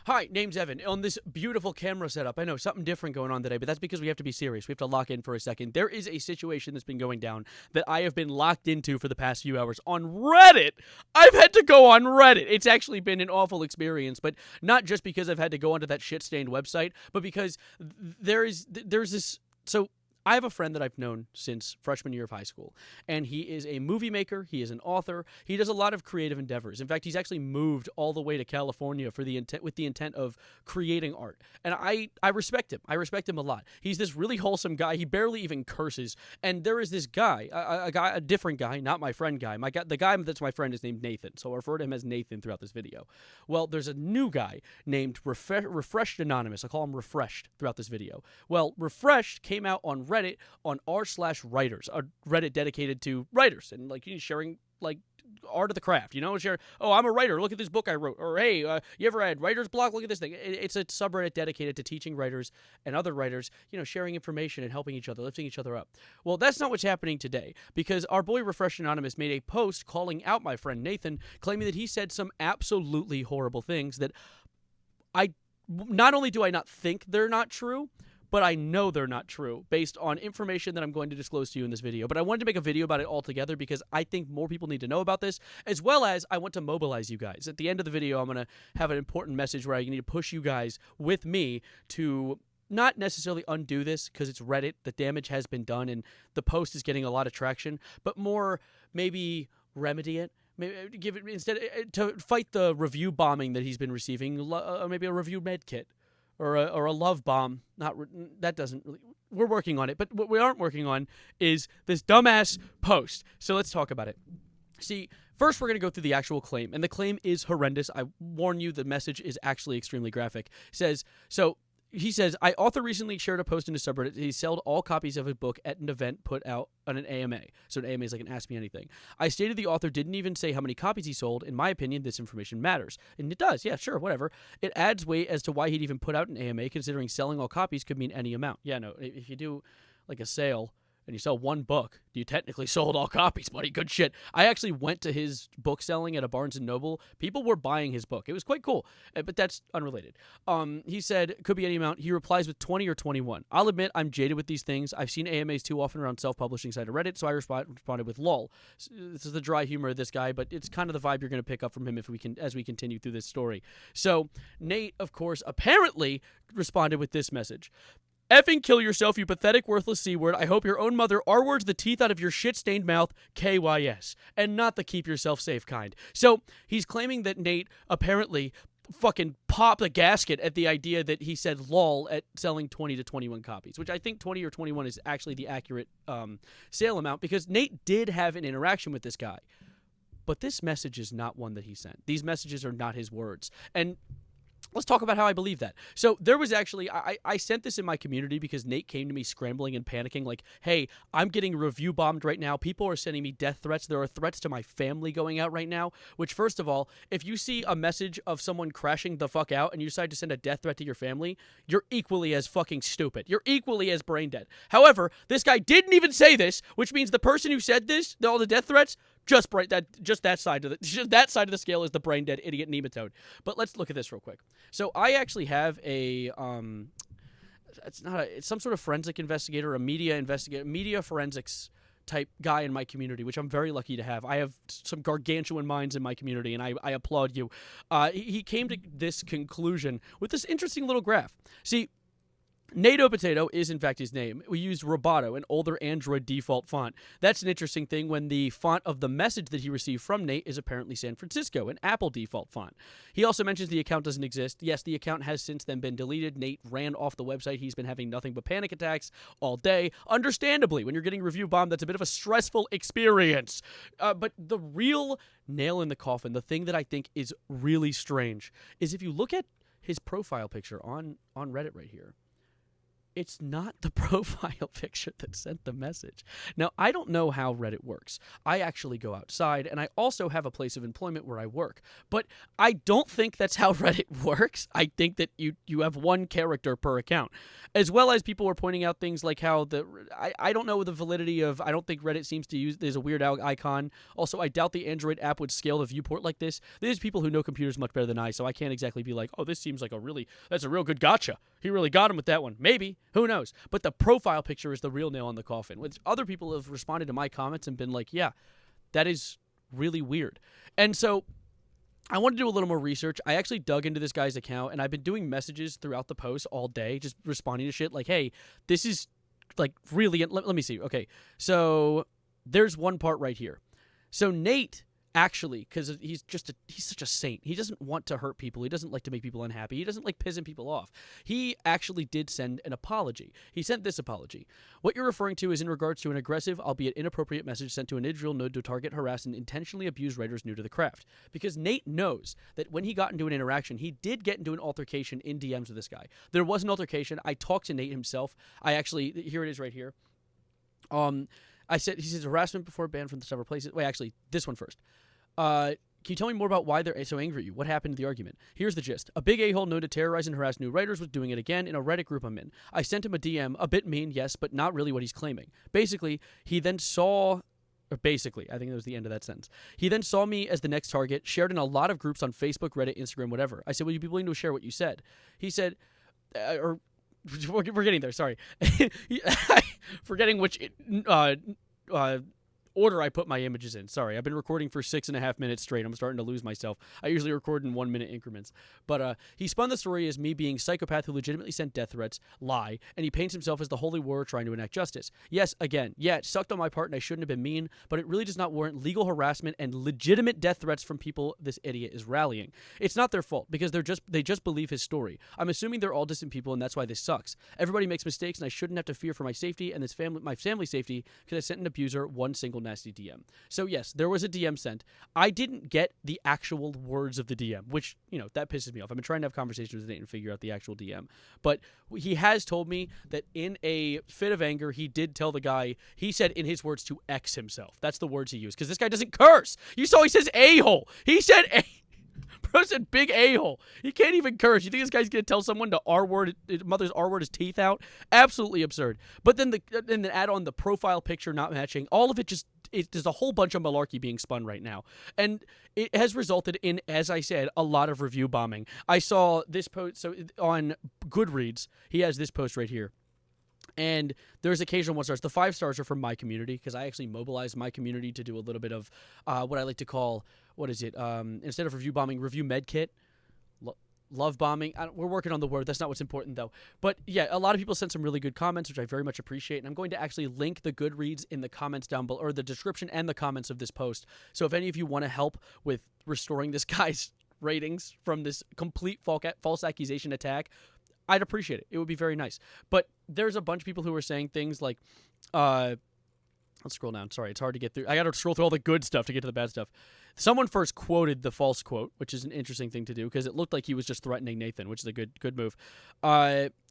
Hi, name's Evan. On this beautiful camera setup, I know something different going on today, but that's because we have to be serious. We have to lock in for a second. There is a situation that's been going down that I have been locked into for the past few hours on Reddit. I've had to go on Reddit. It's actually been an awful experience, but not just because I've had to go onto that shit-stained website, but because there's this. So I have a friend that I've known since freshman year of high school, and he is a movie maker. He is an author. He does a lot of creative endeavors. In fact, he's actually moved all the way to California for the intent of creating art. And I respect him. I respect him a lot. He's this really wholesome guy. He barely even curses. And there is this guy, a different guy, not my friend guy. The guy that's my friend is named Nathan, so I'll refer to him as Nathan throughout this video. Well, there's a new guy named Refreshed Anonymous. I'll call him Refreshed throughout this video. Well, Refreshed came out on Reddit on r/writers, a Reddit dedicated to writers and sharing art of the craft. Share. Oh, I'm a writer. Look at this book I wrote. Or hey, you ever had writer's block? Look at this thing. It's a subreddit dedicated to teaching writers and other writers, sharing information and helping each other, lifting each other up. Well, that's not what's happening today because our boy Refreshed Anonymous made a post calling out my friend Nathan, claiming that he said some absolutely horrible things that not only do I not think they're not true, but I know they're not true based on information that I'm going to disclose to you in this video. But I wanted to make a video about it altogether because I think more people need to know about this, as well as I want to mobilize you guys. At the end of the video, I'm going to have an important message where I need to push you guys with me to not necessarily undo this because it's Reddit. The damage has been done and the post is getting a lot of traction, but more maybe remedy it. Maybe give it instead to fight the review bombing that he's been receiving, maybe a review med kit. Or a love bomb. That doesn't really. We're working on it, but what we aren't working on is this dumbass post. So let's talk about it. See, first we're going to go through the actual claim, and the claim is horrendous. I warn you, the message is actually extremely graphic. He says, I author recently shared a post in his subreddit. He sold all copies of a book at an event put out on an AMA. So an AMA is like an Ask Me Anything. I stated the author didn't even say how many copies he sold. In my opinion, this information matters. And it does. Yeah, sure, whatever. It adds weight as to why he'd even put out an AMA, considering selling all copies could mean any amount. Yeah, no, if you do like a sale and you sell one book, you technically sold all copies, buddy. Good shit. I actually went to his book selling at a Barnes & Noble. People were buying his book. It was quite cool, but that's unrelated. He said, could be any amount. He replies with 20 or 21. I'll admit I'm jaded with these things. I've seen AMAs too often around self-publishing site of Reddit, so I responded with lol. This is the dry humor of this guy, but it's kind of the vibe you're going to pick up from him as we continue through this story. So Nate, of course, apparently responded with this message. Effing kill yourself, you pathetic, worthless C-word. I hope your own mother R-words the teeth out of your shit-stained mouth, KYS. And not the keep yourself safe kind. So, he's claiming that Nate apparently fucking popped a gasket at the idea that he said lol at selling 20 to 21 copies, which I think 20 or 21 is actually the accurate sale amount because Nate did have an interaction with this guy. But this message is not one that he sent. These messages are not his words. And let's talk about how I believe that. So there was actually, I sent this in my community because Nate came to me scrambling and panicking like, hey, I'm getting review bombed right now. People are sending me death threats. There are threats to my family going out right now, which first of all, if you see a message of someone crashing the fuck out and you decide to send a death threat to your family, you're equally as fucking stupid. You're equally as brain dead. However, this guy didn't even say this, which means the person who said this, all the death threats, just that side of the scale is the brain dead idiot nematode. But let's look at this real quick. So I actually have a it's some sort of forensic investigator, a media forensics type guy in my community, which I'm very lucky to have. I have some gargantuan minds in my community, and I applaud you. He came to this conclusion with this interesting little graph. See, NATO Potato is, in fact, his name. We used Roboto, an older Android default font. That's an interesting thing when the font of the message that he received from Nate is apparently San Francisco, an Apple default font. He also mentions the account doesn't exist. Yes, the account has since then been deleted. Nate ran off the website. He's been having nothing but panic attacks all day. Understandably, when you're getting review bombed, that's a bit of a stressful experience. But the real nail in the coffin, the thing that I think is really strange, is if you look at his profile picture on Reddit right here, it's not the profile picture that sent the message. Now, I don't know how Reddit works. I actually go outside, and I also have a place of employment where I work. But I don't think that's how Reddit works. I think that you have one character per account. As well as people were pointing out things like how I don't know the validity of, I don't think Reddit seems to use, there's a weird icon. Also, I doubt the Android app would scale the viewport like this. There's people who know computers much better than I, so I can't exactly be like, oh, this seems like that's a real good gotcha. He really got him with that one. Maybe. Who knows? But the profile picture is the real nail in the coffin. Which other people have responded to my comments and been like, yeah, that is really weird. And so I wanted to do a little more research. I actually dug into this guy's account, and I've been doing messages throughout the post all day, just responding to shit like, hey, this is like really, let me see. Okay, so there's one part right here. So Nate, actually, because he's such a saint. He doesn't want to hurt people. He doesn't like to make people unhappy. He doesn't like pissing people off. He actually did send an apology. He sent this apology. What you're referring to is in regards to an aggressive, albeit inappropriate message sent to an individual known to target, harass, and intentionally abuse writers new to the craft. Because Nate knows that when he got into an interaction, he did get into an altercation in DMs with this guy. There was an altercation. I talked to Nate himself. Here it is right here. He says harassment before banned from the several places. Wait, actually, this one first. Can you tell me more about why they're so angry at you? What happened to the argument? Here's the gist. A big a-hole known to terrorize and harass new writers was doing it again in a Reddit group I'm in. I sent him a DM, a bit mean, yes, but not really what he's claiming. Basically, I think that was the end of that sentence. He then saw me as the next target, shared in a lot of groups on Facebook, Reddit, Instagram, whatever. I said, will you be willing to share what you said? He said, we're getting there, sorry. Forgetting which order I put my images in. Sorry, I've been recording for 6.5 minutes straight. I'm starting to lose myself. I usually record in 1 minute increments. But he spun the story as me being a psychopath who legitimately sent death threats, lie, and he paints himself as the holy warrior trying to enact justice. Yes, again, yeah, it sucked on my part and I shouldn't have been mean, but it really does not warrant legal harassment and legitimate death threats from people this idiot is rallying. It's not their fault because they just believe his story. I'm assuming they're all decent people and that's why this sucks. Everybody makes mistakes and I shouldn't have to fear for my safety and my family's safety because I sent an abuser one single nasty DM. So yes, there was a DM sent. I didn't get the actual words of the DM, which, that pisses me off. I've been trying to have conversations with Nate and figure out the actual DM. But he has told me that in a fit of anger, he did tell the guy, he said in his words to X himself. That's the words he used, because this guy doesn't curse. You saw he says a-hole. He said Bro said big a-hole. He can't even curse. You think this guy's going to tell someone to R-word, mother's R-word his teeth out? Absolutely absurd. But then then add on the profile picture not matching. All of it there's a whole bunch of malarkey being spun right now. And it has resulted in, as I said, a lot of review bombing. I saw this post, so on GOODREADS, he has this post right here. And there's occasional 1 stars. The 5 stars are from my community because I actually mobilized my community to do a little bit of what I like to call, instead of review bombing, review medkit. Love bombing. We're working on the word. That's not what's important, though. But, yeah, a lot of people sent some really good comments, which I very much appreciate. And I'm going to actually link the GOODREADS in the comments down below, or the description and the comments of this post. So if any of you want to help with restoring this guy's ratings from this complete false accusation attack, I'd appreciate it. It would be very nice. But there's a bunch of people who are saying things like, let's scroll down. Sorry, it's hard to get through. I got to scroll through all the good stuff to get to the bad stuff. Someone first quoted the false quote, which is an interesting thing to do because it looked like he was just threatening Nathan, which is a good move.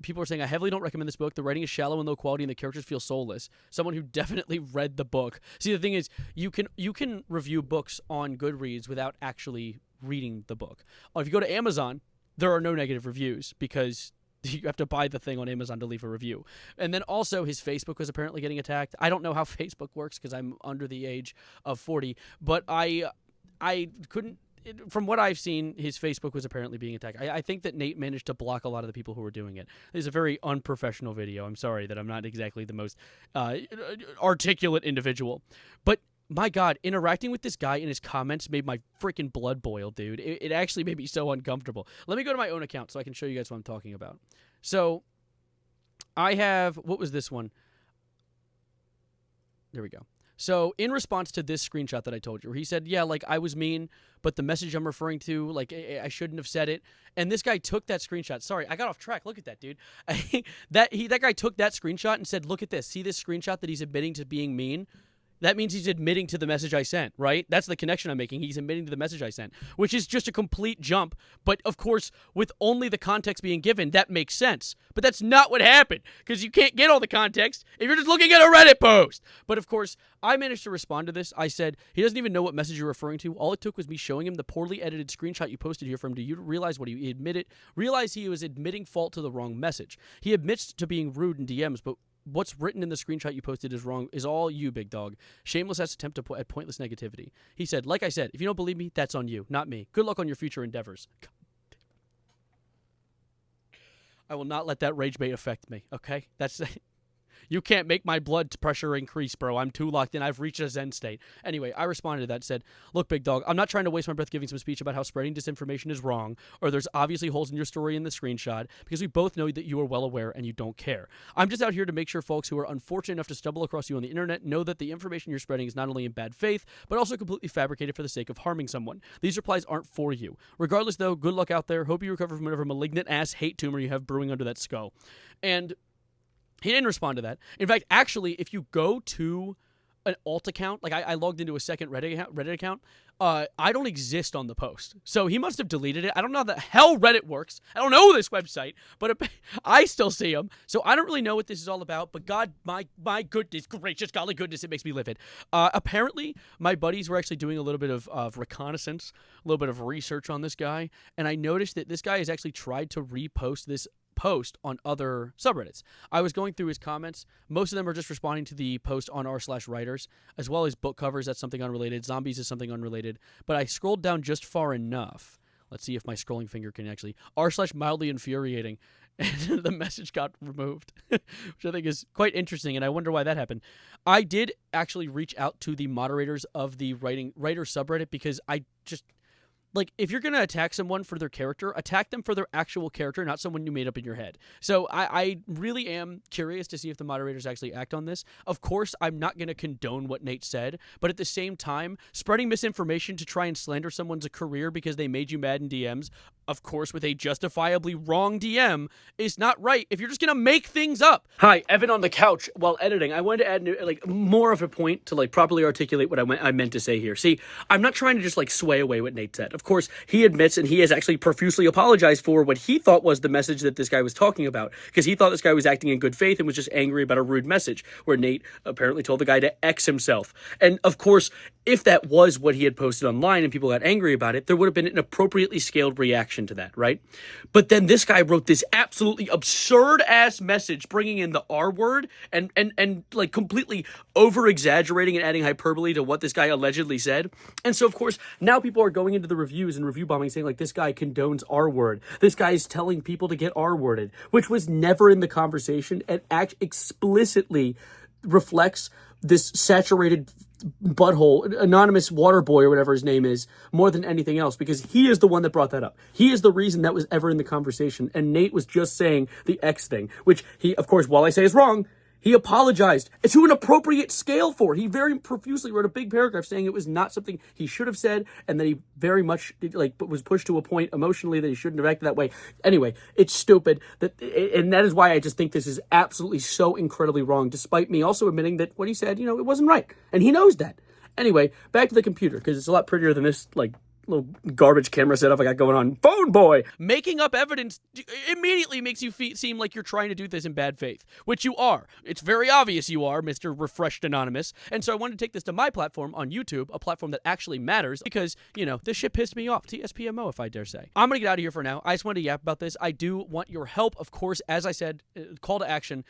People are saying, I heavily don't recommend this book. The writing is shallow and low quality and the characters feel soulless. Someone who definitely read the book. See, the thing is, you can review books on GOODREADS without actually reading the book. If you go to Amazon, there are no negative reviews because you have to buy the thing on Amazon to leave a review. And then also his Facebook was apparently getting attacked. I don't know how Facebook works because I'm under the age of 40, but I couldn't, from what I've seen, his Facebook was apparently being attacked. I think that Nate managed to block a lot of the people who were doing it. It's a very unprofessional video. I'm sorry that I'm not exactly the most articulate individual. But my God, interacting with this guy in his comments made my freaking blood boil, dude. It actually made me so uncomfortable. Let me go to my own account so I can show you guys what I'm talking about. So, I have, what was this one? There we go. So, in response to this screenshot that I told you, where he said, yeah, like, I was mean, but the message I'm referring to, like, I shouldn't have said it. And this guy took that screenshot. Sorry, I got off track. Look at that, dude. That guy took that screenshot and said, look at this. See this screenshot that he's admitting to being mean? That means he's admitting to the message I sent, right? That's the connection I'm making. He's admitting to the message I sent, which is just a complete jump. But, of course, with only the context being given, that makes sense. But that's not what happened, because you can't get all the context if you're just looking at a Reddit post. But, of course, I managed to respond to this. I said, he doesn't even know what message you're referring to. All it took was me showing him the poorly edited screenshot you posted here for him to realize what he admitted. Realize he was admitting fault to the wrong message. He admits to being rude in DMs, but what's written in the screenshot you posted is wrong, is all you, big dog. Shameless ass attempt at pointless negativity. He said, like I said, if you don't believe me, that's on you, not me. Good luck on your future endeavors. I will not let that rage bait affect me, okay? That's... You can't make my blood pressure increase, bro. I'm too locked in. I've reached a zen state. Anyway, I responded to that, said, look, big dog, I'm not trying to waste my breath giving some speech about how spreading disinformation is wrong, or there's obviously holes in your story in the screenshot, because we both know that you are well aware and you don't care. I'm just out here to make sure folks who are unfortunate enough to stumble across you on the internet know that the information you're spreading is not only in bad faith, but also completely fabricated for the sake of harming someone. These replies aren't for you. Regardless, though, good luck out there. Hope you recover from whatever malignant-ass hate tumor you have brewing under that skull. And he didn't respond to that. In fact, actually, if you go to an alt account, like I logged into a second Reddit account, I don't exist on the post. So he must have deleted it. I don't know how the hell Reddit works. I don't know this website, but I still see him. So I don't really know what this is all about, but God, my goodness, gracious, golly goodness, it makes me livid. Apparently, my buddies were actually doing a little bit of reconnaissance, a little bit of research on this guy, and I noticed that this guy has actually tried to repost this post on other subreddits. I was going through his comments. Most of them are just responding to the post on r/writers, as well as book covers. That's something unrelated. Zombies is something unrelated. But I scrolled down just far enough. Let's see if my scrolling finger can actually r/mildly infuriating. And the message got removed, which I think is quite interesting, and I wonder why that happened. I did actually reach out to the moderators of the writer subreddit, because I just... Like, if you're going to attack someone for their character, attack them for their actual character, not someone you made up in your head. So I really am curious to see if the moderators actually act on this. Of course, I'm not going to condone what Nate said, but at the same time, spreading misinformation to try and slander someone's career because they made you mad in DMs, of course, with a justifiably wrong DM, is not right if you're just going to make things up. Hi, Evan on the couch while editing. I wanted to add more of a point to properly articulate what I meant to say here. See, I'm not trying to just sway away what Nate said. Of course, he admits and he has actually profusely apologized for what he thought was the message that this guy was talking about, because he thought this guy was acting in good faith and was just angry about a rude message, where Nate apparently told the guy to X himself. And of course, if that was what he had posted online and people got angry about it, there would have been an appropriately scaled reaction to that, right? But then this guy wrote this absolutely absurd-ass message, bringing in the R word and completely over-exaggerating and adding hyperbole to what this guy allegedly said. And so, of course, now people are going into the reviews and review bombing saying, this guy condones R word. This guy is telling people to get R worded, which was never in the conversation and explicitly reflects this saturated butthole, anonymous water boy or whatever his name is, more than anything else, because he is the one that brought that up. He is the reason that was ever in the conversation, and Nate was just saying the X thing, which he, of course, while I say is wrong, he apologized to an appropriate scale for. He very profusely wrote a big paragraph saying it was not something he should have said, and that he very much was pushed to a point emotionally that he shouldn't have acted that way. Anyway, it's stupid, and that is why I just think this is absolutely so incredibly wrong, despite me also admitting that what he said, it wasn't right, and he knows that. Anyway, back to the computer, because it's a lot prettier than this, little garbage camera setup I got going on. Phone boy! Making up evidence immediately makes you seem like you're trying to do this in bad faith, which you are. It's very obvious you are, Mr. Refreshed Anonymous. And so I wanted to take this to my platform on YouTube, a platform that actually matters, because, this shit pissed me off. TSPMO, if I dare say. I'm going to get out of here for now. I just wanted to yap about this. I do want your help, of course, as I said, call to action.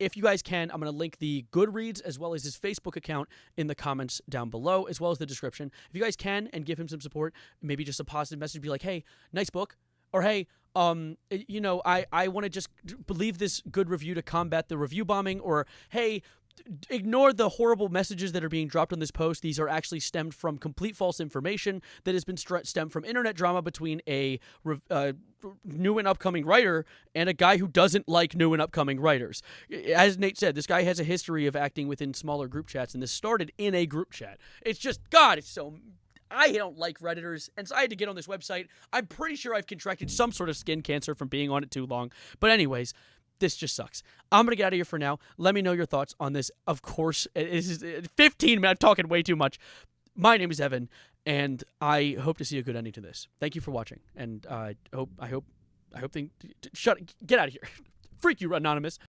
If you guys can, I'm going to link the GOODREADS as well as his Facebook account in the comments down below, as well as the description. If you guys can and give him some support, maybe just a positive message, be like, hey, nice book, or hey, I want to just leave this good review to combat the review bombing, or hey, ignore the horrible messages that are being dropped on this post. These are actually stemmed from complete false information that has been stemmed from internet drama between a new and upcoming writer and a guy who doesn't like new and upcoming writers. As Nate said, this guy has a history of acting within smaller group chats, and this started in a group chat. It's just, God, it's so... I don't like Redditors, and so I had to get on this website. I'm pretty sure I've contracted some sort of skin cancer from being on it too long. But anyways, this just sucks. I'm going to get out of here for now. Let me know your thoughts on this. Of course, it is 15 minutes. I'm talking way too much. My name is Evan, and I hope to see a good ending to this. Thank you for watching, and I hope get out of here. Freak you, Anonymous.